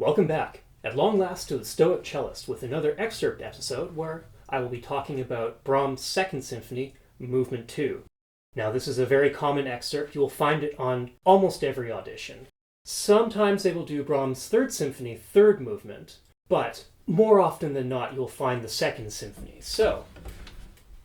Welcome back, at long last, to the Stoic Cellist with another Excerpt episode where I will be talking about Brahms' Second Symphony, Movement 2. Now, this is a very common excerpt. You will find it on almost every audition. Sometimes they will do Brahms' Third Symphony, third movement, but more often than not, you'll find the Second Symphony. So,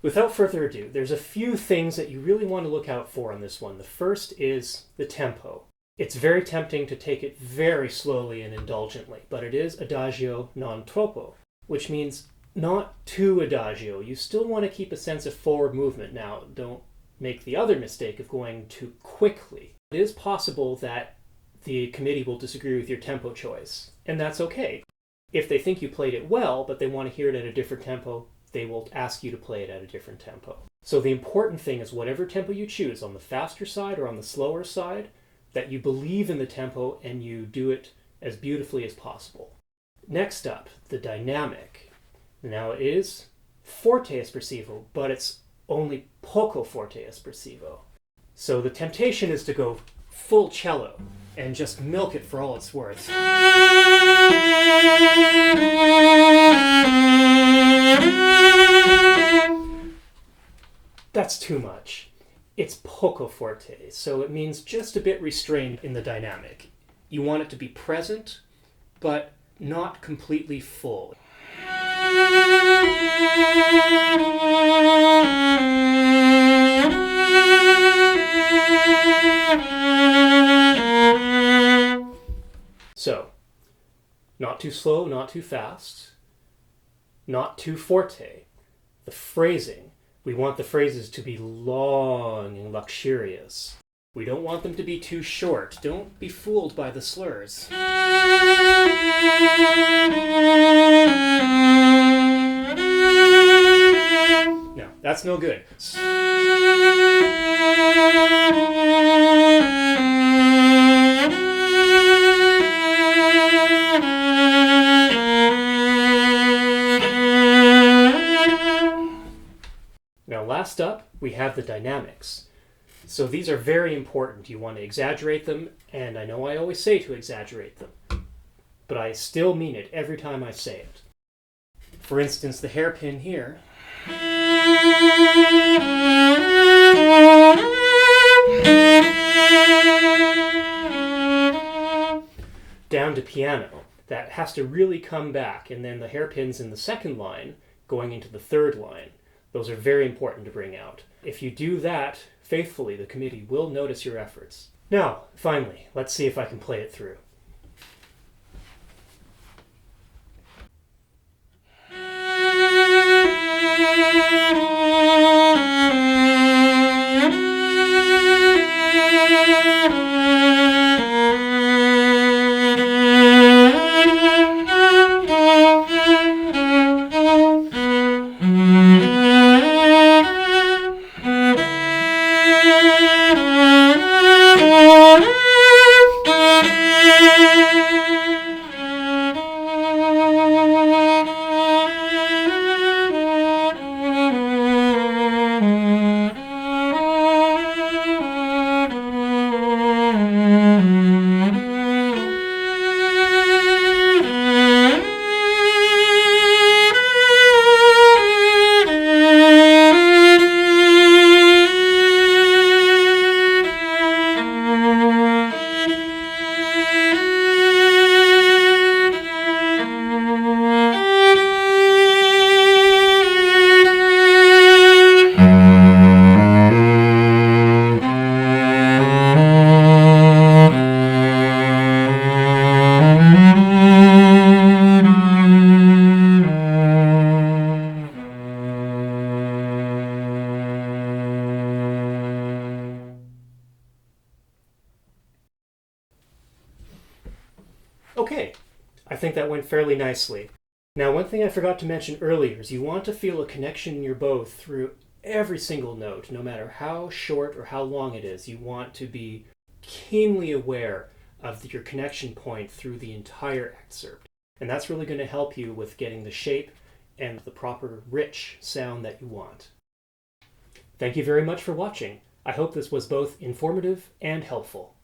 without further ado, there's a few things that you really want to look out for on this one. The first is the tempo. It's very tempting to take it very slowly and indulgently, but it is adagio non troppo, which means not too adagio. You still want to keep a sense of forward movement. Now, don't make the other mistake of going too quickly. It is possible that the committee will disagree with your tempo choice, and that's okay. If they think you played it well, but they want to hear it at a different tempo, they will ask you to play it at a different tempo. So the important thing is whatever tempo you choose, on the faster side or on the slower side, that you believe in the tempo and you do it as beautifully as possible. Next up, the dynamic. Now it is forte espressivo, but it's only poco forte espressivo. So the temptation is to go full cello and just milk it for all it's worth. That's too much. It's poco forte, so it means just a bit restrained in the dynamic. You want it to be present, but not completely full. So, not too slow, not too fast, not too forte. The phrasing. We want the phrases to be long and luxurious. We don't want them to be too short. Don't be fooled by the slurs. No, that's no good. Now, last up, we have the dynamics. So these are very important. You want to exaggerate them, and I know I always say to exaggerate them, but I still mean it every time I say it. For instance, the hairpin here. Down to piano. That has to really come back, and then the hairpins in the second line going into the third line. Those are very important to bring out. If you do that faithfully, the committee will notice your efforts. Now, finally, let's see if I can play it through. Okay, I think that went fairly nicely. Now, one thing I forgot to mention earlier is you want to feel a connection in your bow through every single note, no matter how short or how long it is. You want to be keenly aware of your connection point through the entire excerpt. And that's really going to help you with getting the shape and the proper rich sound that you want. Thank you very much for watching. I hope this was both informative and helpful.